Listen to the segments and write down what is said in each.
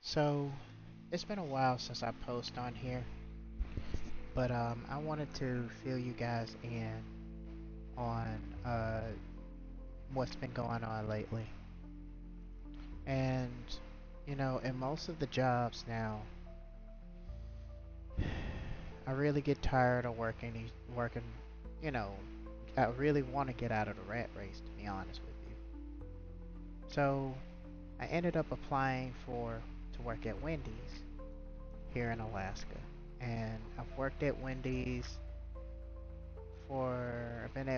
So, it's been a while since I post on here, but I wanted to fill you guys in on what's been going on lately. And in most of the jobs now, I really get tired of working. You know, I really want to get out of the rat race, to be honest with you. So, I ended up applying for to work at Wendy's here in Alaska, and I've been at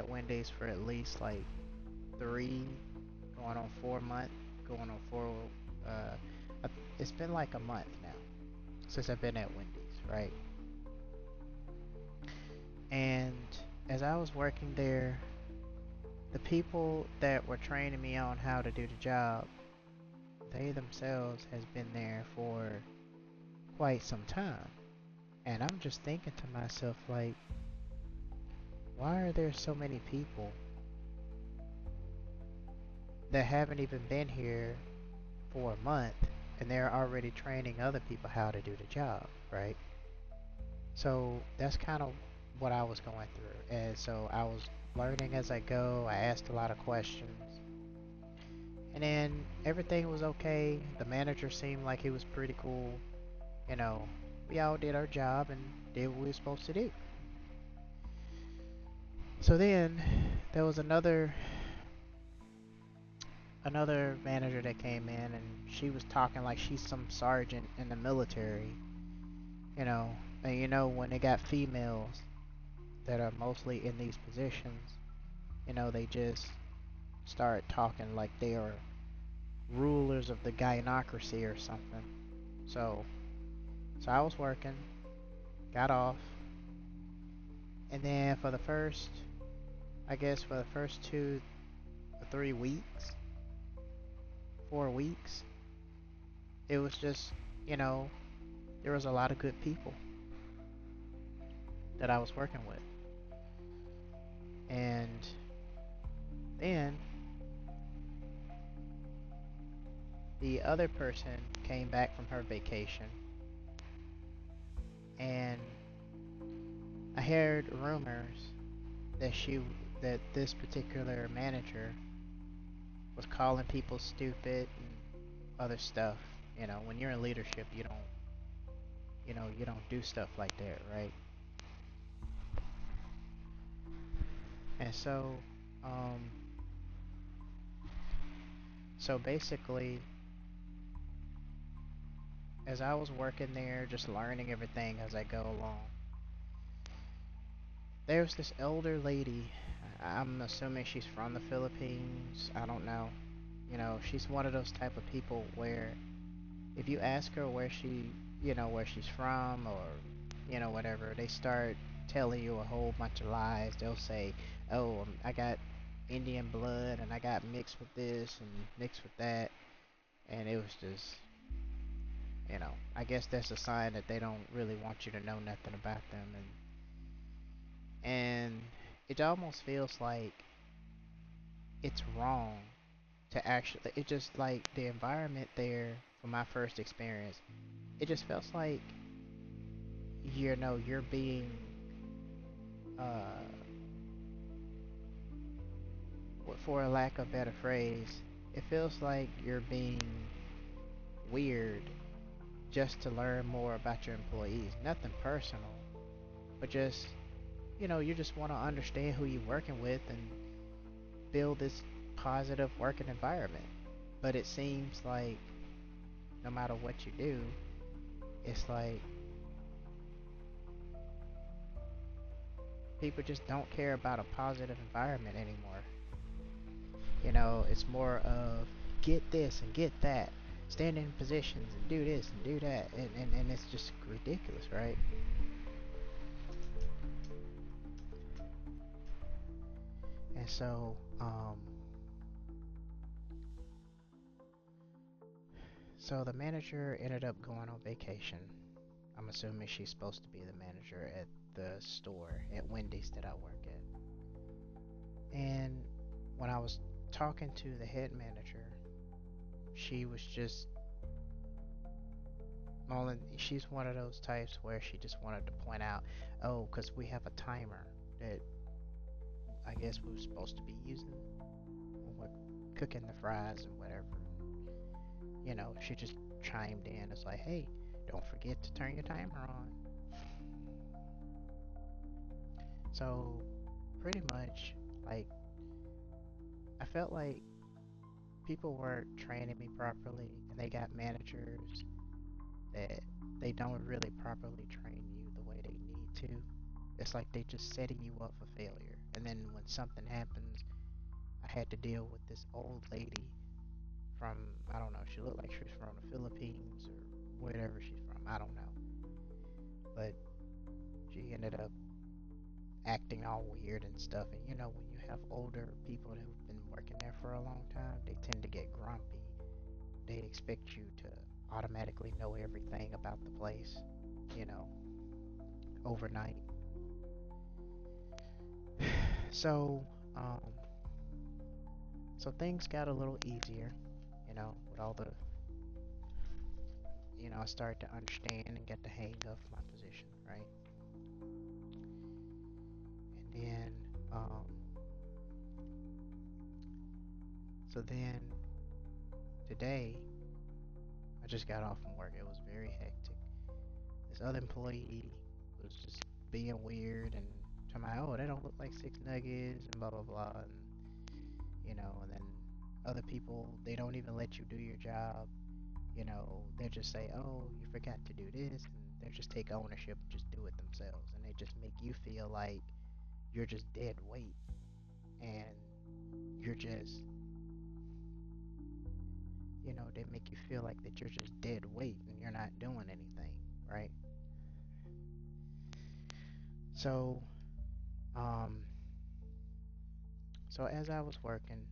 Wendy's for at least like 3, going on 4 months, going on four. Uh, it's been like a month now since I've been at Wendy's, right? And as I was working there, the people that were training me on how to do the job, they themselves has been there for quite some time. And I'm just thinking to myself, like, why are there so many people that haven't even been here for a month and they're already training other people how to do the job, right? So that's kind of what I was going through. And so I was learning as I go. I asked a lot of questions. And then everything was okay. The manager seemed like he was pretty cool. You know, we all did our job and did what we were supposed to do. So then there was another manager that came in, and she was talking like she's some sergeant in the military, you know. And when they got females that are mostly in these positions, they just start talking like they are rulers of the gynocracy or something. So, so I was working, got off, and then I guess for the first 2 or 3 weeks, 4 weeks, it was just, you know, there was a lot of good people that I was working with. And then the other person came back from her vacation, and I heard rumors that this particular manager was calling people stupid and other stuff. When you're in leadership, you don't do stuff like that, right? And um, so basically, as I was working there, just learning everything as I go along, there was this elder lady. I'm assuming she's from the Philippines. I don't know. She's one of those type of people where if you ask her where she's from, or whatever, they start telling you a whole bunch of lies. They'll say, "Oh, I got Indian blood and I got mixed with this and mixed with that," and it was just, I guess that's a sign that they don't really want you to know nothing about them, and it almost feels like it's wrong to actually. It just like the environment there from my first experience. It just feels like you're being uh for a lack of better phrase, it feels like you're being weird just to learn more about your employees. Nothing personal, but just you just want to understand who you're working with and build this positive working environment. But it seems like no matter what you do, it's like people just don't care about a positive environment anymore. It's more of get this and get that, stand in positions and do this and do that, and it's just ridiculous, right? And so the manager ended up going on vacation. I'm assuming she's supposed to be the manager at the store at Wendy's that I work at. And when I was talking to the head manager, she was just Well, she's one of those types where she just wanted to point out, oh, because we have a timer that I guess we're supposed to be using when we're cooking the fries and whatever. She just chimed in. It's like, hey, don't forget to turn your timer on. So, pretty much, like, I felt like people weren't training me properly, and they got managers that they don't really properly train you the way they need to. It's like they just setting you up for failure. And then when something happens, I had to deal with this old lady from, I don't know, she looked like she was from the Philippines or wherever she's from. I don't know. But she ended up acting all weird and stuff. And when you have older people who've been working there for a long time, they tend to get grumpy. They expect you to automatically know everything about the place, you know, overnight. So, um, so things got a little easier, with all the, I started to understand and get the hang of my position, right? And then, so then today, I just got off from work. It was very hectic. This other employee was just being weird and talking about, oh, they don't look like six nuggets and blah blah blah, and then other people, they don't even let you do your job. They just say, oh, you forgot to do this, and they just take ownership and just do it themselves, and they just make you feel like you're just dead weight, and you're just, they make you feel like that you're just dead weight and you're not doing anything, right? So, um, so as I was working,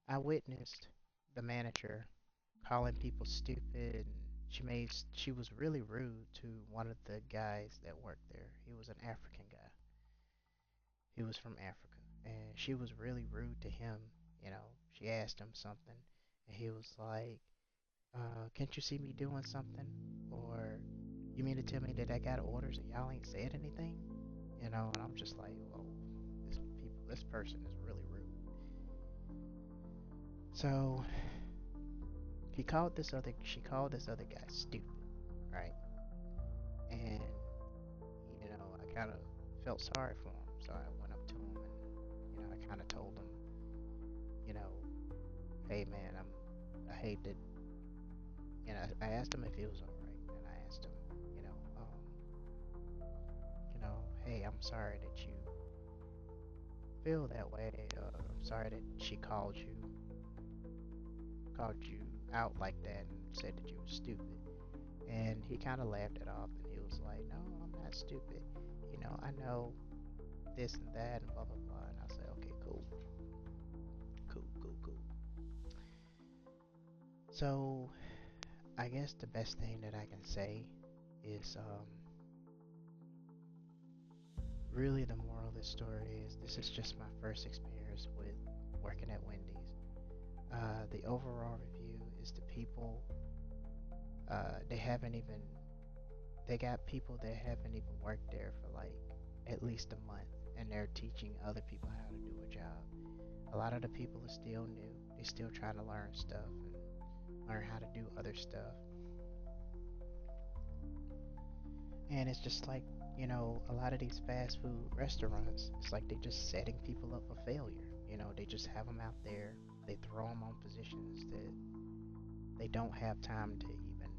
I witnessed the manager calling people stupid, and she was really rude to one of the guys that worked there. He was an African guy. He was from Africa, and she was really rude to him. She asked him something, and he was like, "Can't you see me doing something? Or you mean to tell me that I got orders and y'all ain't said anything?" And I'm just like, "Whoa, this person is really rude." So she called this other guy stupid, right? And I kind of felt sorry for him, so I went up to him and I kind of told him, you know, hey man, I hate that. I asked him if he was all right, and I asked him, you know, um, hey, I'm sorry that you feel that way. I'm sorry that she called you out like that and said that you were stupid. And he kind of laughed it off, and he was like, no, I'm not stupid. I know this and that and blah blah blah. And I said, okay, cool, cool, cool, cool. So I guess the best thing that I can say is, really the moral of the story is this is just my first experience with working at Wendy's. The overall review is the people. They haven't even. They got people that haven't even worked there for like at least a month, and they're teaching other people how to do a job. A lot of the people are still new. They're still trying to learn stuff and learn how to do other stuff. And it's just like, a lot of these fast food restaurants, it's like they're just setting people up for failure. They just have them out there. They throw them on positions that they don't have time to even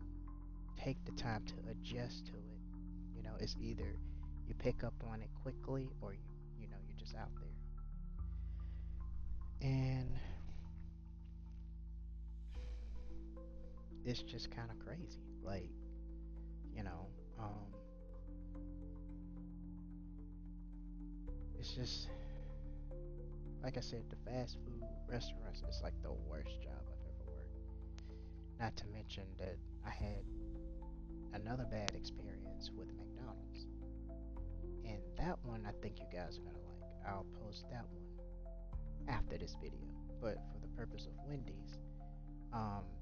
take the time to adjust to it. It's either you pick up on it quickly or you're just out there. And it's just kind of crazy. Like, you know, um, it's just like I said, the fast food restaurants is like the worst job I've ever worked. Not to mention that I had another bad experience with McDonald's. And that one I think you guys are gonna like. I'll post that one after this video. But for the purpose of Wendy's,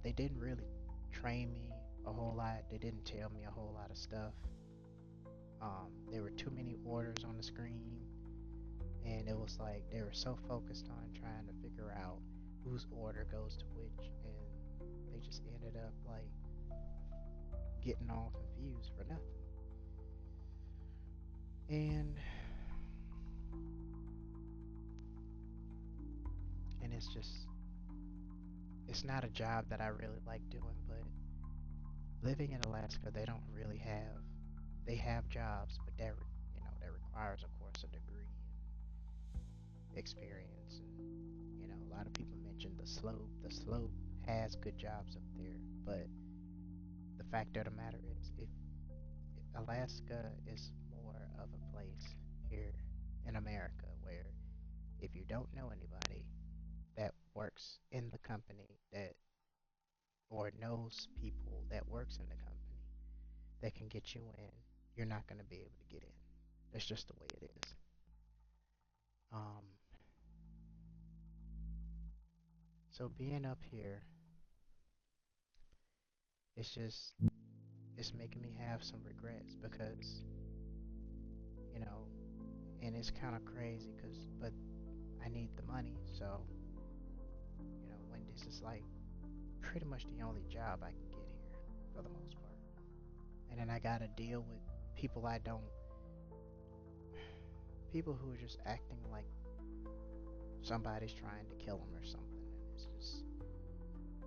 they didn't really train me. a whole lot. They didn't tell me a whole lot of stuff. There were too many orders on the screen, and it was like they were so focused on trying to figure out whose order goes to which, and they just ended up like getting all confused for nothing. And it's just it's not a job that I really like doing, but living in Alaska, they don't really have they have jobs, but that requires, of course, a degree and experience. And a lot of people mention the slope. The slope has good jobs up there, but the fact of the matter is, if Alaska is more of a place here in America where if you don't know anybody that works in the company that or knows people that works in the company that can get you in, you're not going to be able to get in. That's just the way it is. Um, so being up here, it's just it's making me have some regrets because you know, and it's kind of crazy because but I need the money, so when this is like pretty much the only job I can get here for the most part, and then I gotta deal with people I don't, people who are just acting like somebody's trying to kill them or something, and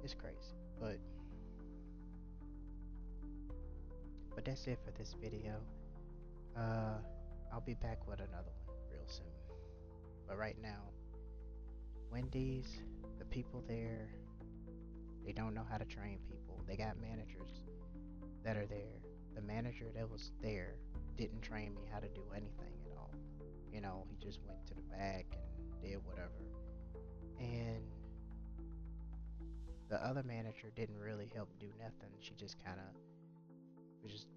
it's crazy. But that's it for this video. Uh, I'll be back with another one real soon. But right now, Wendy's, the people there, they don't know how to train people. They got managers that are there. The manager that was there didn't train me how to do anything at all. He just went to the back and did whatever. And the other manager didn't really help do nothing. She just kind of was just,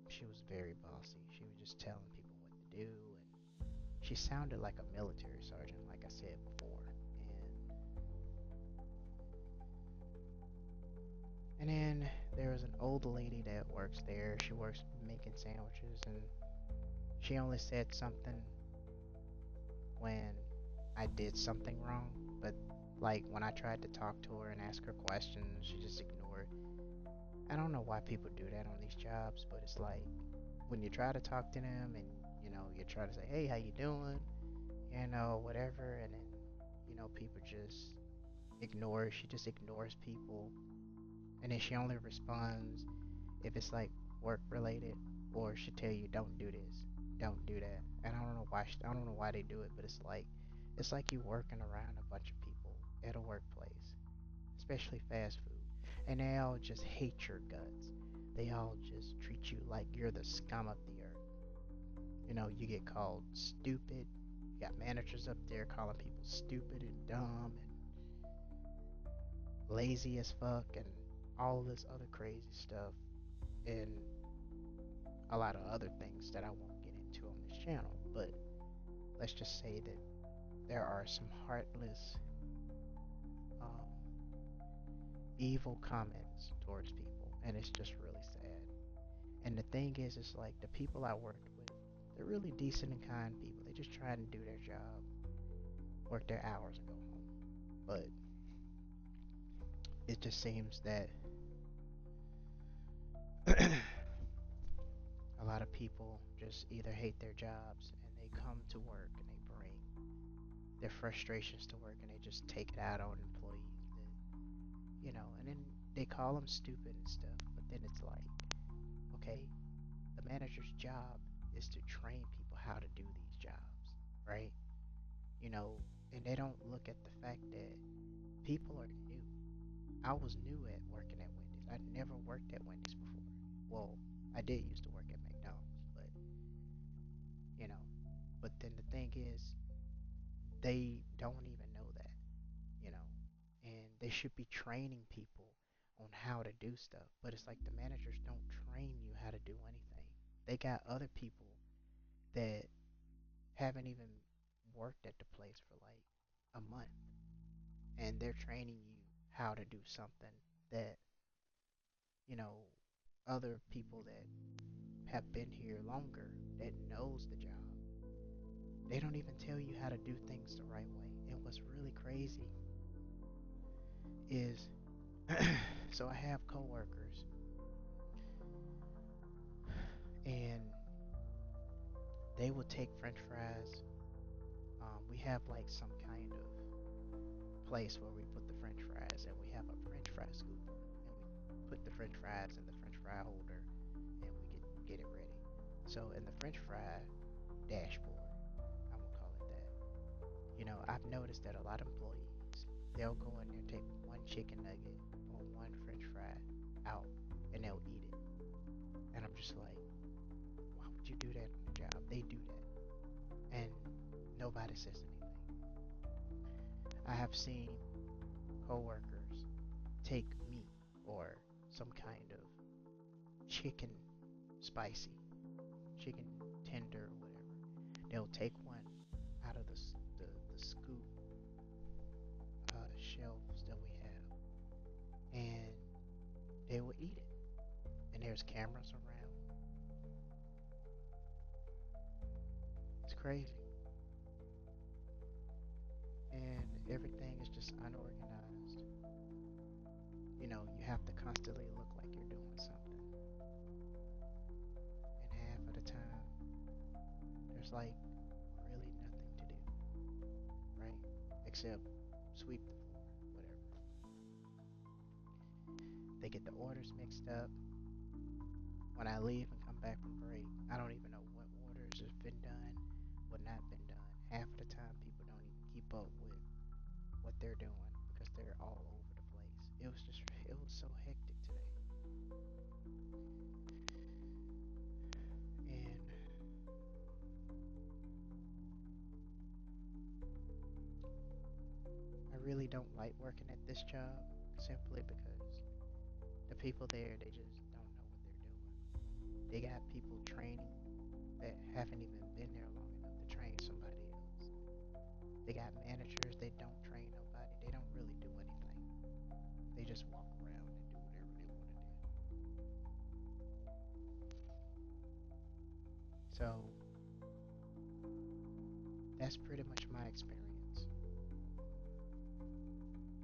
she was very bossy. She was just telling people what to do. And she sounded like a military sergeant, like I said before. And then there was an old lady that works there. She works making sandwiches, and she only said something when I did something wrong. But like when I tried to talk to her and ask her questions, she just ignored. I don't know why people do that on these jobs, but it's like when you try to talk to them and you try to say, "Hey, how you doing?" Whatever, and then people just ignore. She just ignores people, and then she only responds if it's like work related, or she tell you don't do this, don't do that. And I don't know why they do it, but it's like you working around a bunch of people at a workplace, especially fast food, and they all just hate your guts. They all just treat you like you're the scum of the earth. You get called stupid. You got managers up there calling people stupid and dumb and lazy as fuck and all this other crazy stuff. And a lot of other things that I won't get into on this channel. But let's just say that there are some heartless, um, evil comments towards people, and it's just really sad. And the thing is, it's like the people I worked with, they're really decent and kind people. They just try and do their job, work their hours, and go home. But it just seems that a lot of people just either hate their jobs and they come to work and they bring their frustrations to work and they just take it out on employees that and then they call them stupid and stuff. But then it's like, okay, the manager's job is to train people how to do these jobs, right? You know, and they don't look at the fact that people are new. I was new at working at Wendy's. I never worked at Wendy's before. Well, I did used to work at McDonald's, but you know, but then the thing is, they don't even know that, you know, and they should be training people on how to do stuff. But it's like the managers don't train you how to do anything. They got other people that haven't even worked at the place for like a month, and they're training you how to do something that, you know, other people that have been here longer that knows the job. They don't even tell you how to do things the right way. And what's really crazy is so I have coworkers and they will take french fries. We have like some kind of place where we put the french fries and we have a french fry scooper and we put the french fries in the french fry holder and we get it ready. So in the french fry dashboard, I'm gonna call it that. I've noticed that a lot of employees, they'll go in there, take one chicken nugget or one french fry out and they'll eat it. And I'm just like, why would you do that on the job? They do that. And nobody says anything. I have seen coworkers take meat or some kind of chicken spicy, chicken tender or whatever. They'll take one out of the scoop shelves that we have and they will eat it. And there's cameras around. It's crazy. And everything is just unorganized. You have to constantly look like you're doing something. And half of the time, there's like really nothing to do, right? Except sweep the floor, whatever. They get the orders mixed up. When I leave and come back from break, I don't even know what orders have been done, what not been done. Half of the time, people don't even keep up with what they're doing because they're all over the place. It was so hectic today. And I really don't like working at this job simply because the people there, they just don't know what they're doing. They got people training that haven't even been there long enough to train somebody else. They got managers that don't train nobody. They don't really do anything. They just walk around and do whatever they want to do. So that's pretty much my experience.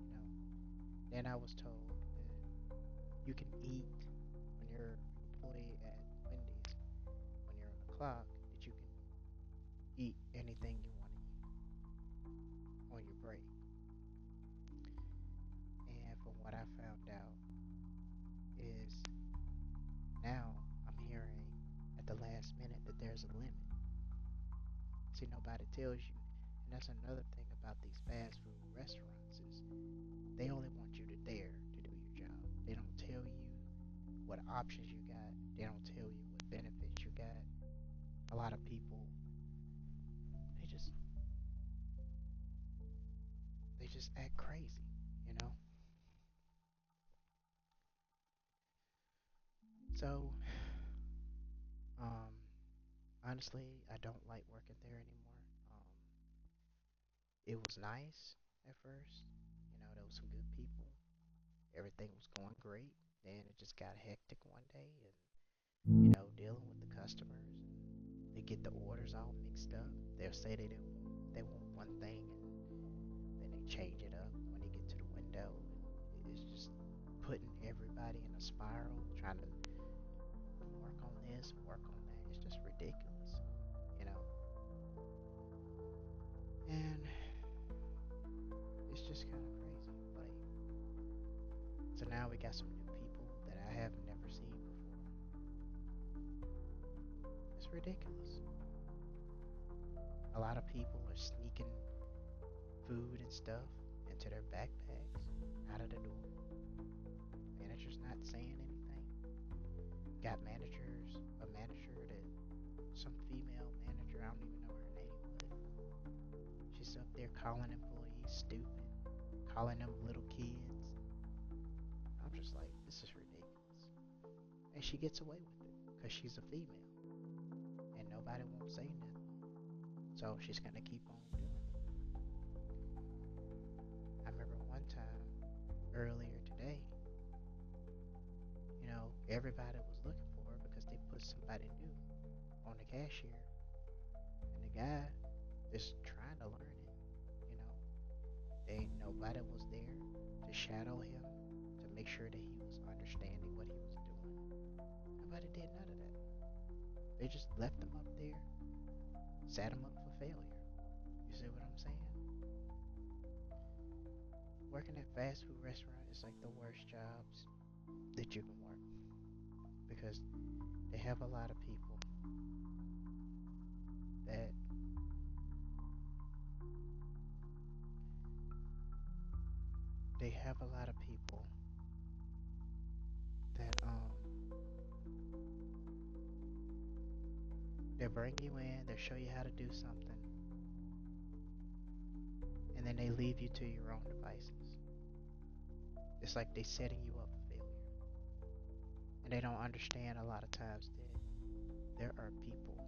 You know, then I was told that you can eat when you're an employee at Wendy's, when you're on the clock, that you can eat anything you want to eat on your break. And from what I found out is now I'm hearing at the last minute that there's a limit. See, nobody tells you. And that's another thing about these fast food restaurants is they only want you to there to do your job. They don't tell you what options you got. They don't tell you what benefits you got. A lot of people they just they just act crazy, you know? So, um honestly, I don't like working there anymore. It was nice at first. There was some good people. Everything was going great. Then it just got hectic one day and dealing with the customers. They get the orders all mixed up. They'll say they want one thing and then they change it up when they get to the window. And it's just putting everybody in a spiral, trying to work on this, work on that. It's just ridiculous, you know. And it's just kind of crazy. Like, so now we got some new people that I have never seen before. It's ridiculous. A lot of people are sneaking food and stuff into their backpacks out of the door. Managers not saying anything. Got a manager that some female manager, I don't even know her name, but she's up there calling employees stupid, calling them little kids. I'm just like, this is ridiculous. And she gets away with it because she's a female and nobody won't say nothing. So she's gonna keep on doing it. I remember one time earlier today, everybody was looking for her because they put somebody new on the cashier, and the guy is trying to learn it. You know, nobody was there to shadow him to make sure that he was understanding what he was doing. Nobody did none of that. They just left him up there, set him up for failure. You see what I'm saying? Working at fast food restaurant is like the worst jobs that you can work because they have a lot of people that they have a lot of people that they bring you in, they show you how to do something, and then they leave you to your own devices. It's like they setting you up for failure. And they don't understand a lot of times that there are people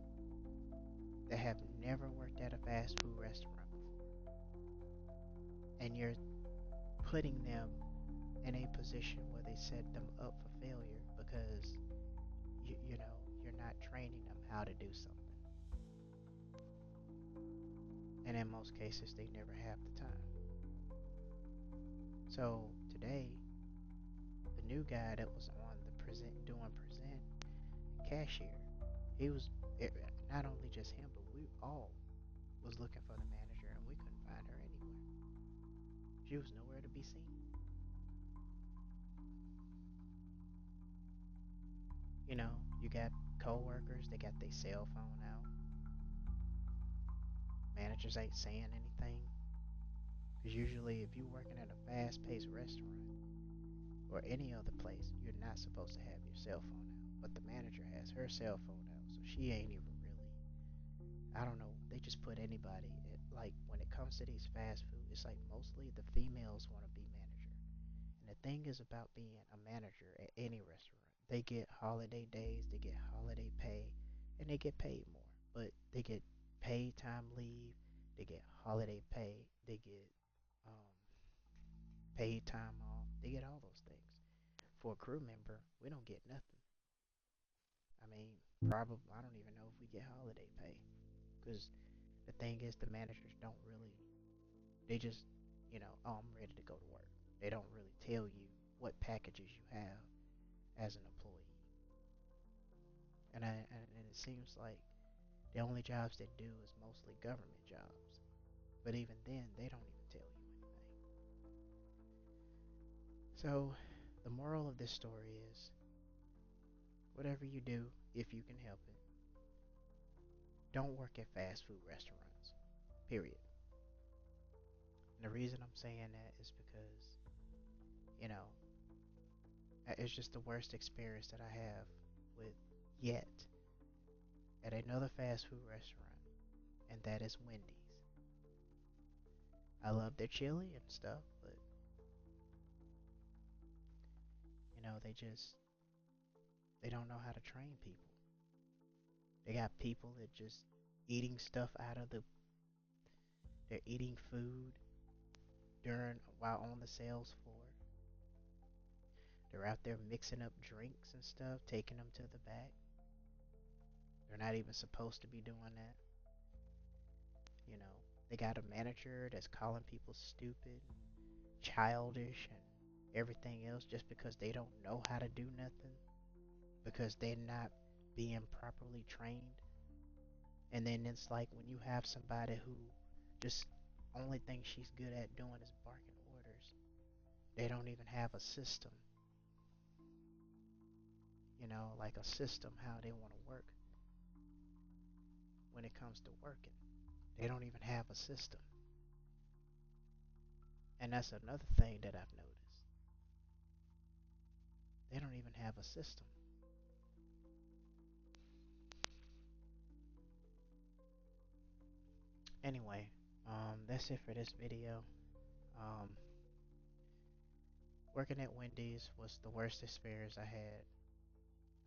that have never worked at a fast food restaurant before. And you're putting them in a position where they set them up for failure because you're not training them how to do something. And in most cases they never have the time. So today, the new guy that was on the present cashier, he was it, not only just him, but we all was looking for the manager and we couldn't find her anywhere. She was nowhere to be seen. You got co-workers, they got their cell phone out. Managers ain't saying anything. Because usually if you're working at a fast-paced restaurant or any other place, you're not supposed to have your cell phone out. But the manager has her cell phone out, so she ain't even really, I don't know, they just put anybody, like when it comes to these fast food, it's like mostly the females want to be manager. And the thing is about being a manager at any restaurant, they get holiday days, they get holiday pay, and they get paid more. But they get paid time leave, they get holiday pay, they get um, paid time off, they get all those things. For a crew member, we don't get nothing. I mean, probably, I don't even know if we get holiday pay. Because the thing is, the managers don't really, they just, oh, I'm ready to go to work. They don't really tell you what packages you have as an employee. And it seems like the only jobs they do is mostly government jobs. But even then, they don't even tell you anything. So, the moral of this story is whatever you do, if you can help it, don't work at fast food restaurants. Period. And the reason I'm saying that is because, you know, it's just the worst experience that I have with yet at another fast food restaurant, and that is Wendy's. I love their chili and stuff, but they don't know how to train people. They got people that just eating stuff out of they're eating food during while on the sales floor. They're out there mixing up drinks and stuff, taking them to the back. They're not even supposed to be doing that. You know, they got a manager that's calling people stupid, childish, and everything else just because they don't know how to do nothing, because they're not being properly trained. And then it's like when you have somebody who just only thing she's good at doing is barking orders. They don't even have a system, like a system how they want to work when it comes to working. They don't even have a system. And that's another thing that I've noticed. They don't even have a system. Anyway, that's it for this video. Um, Working at Wendy's was the worst experience I had.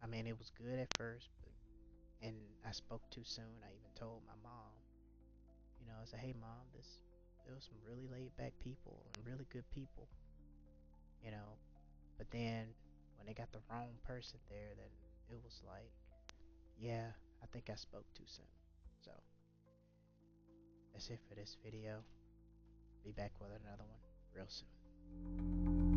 I mean, it was good at first, and I spoke too soon. I even told my mom, I said, "Hey, mom, there was some really laid back people and really good people, you know." But then when they got the wrong person there, then it was like, yeah, I think I spoke too soon. So that's it for this video. Be back with another one real soon.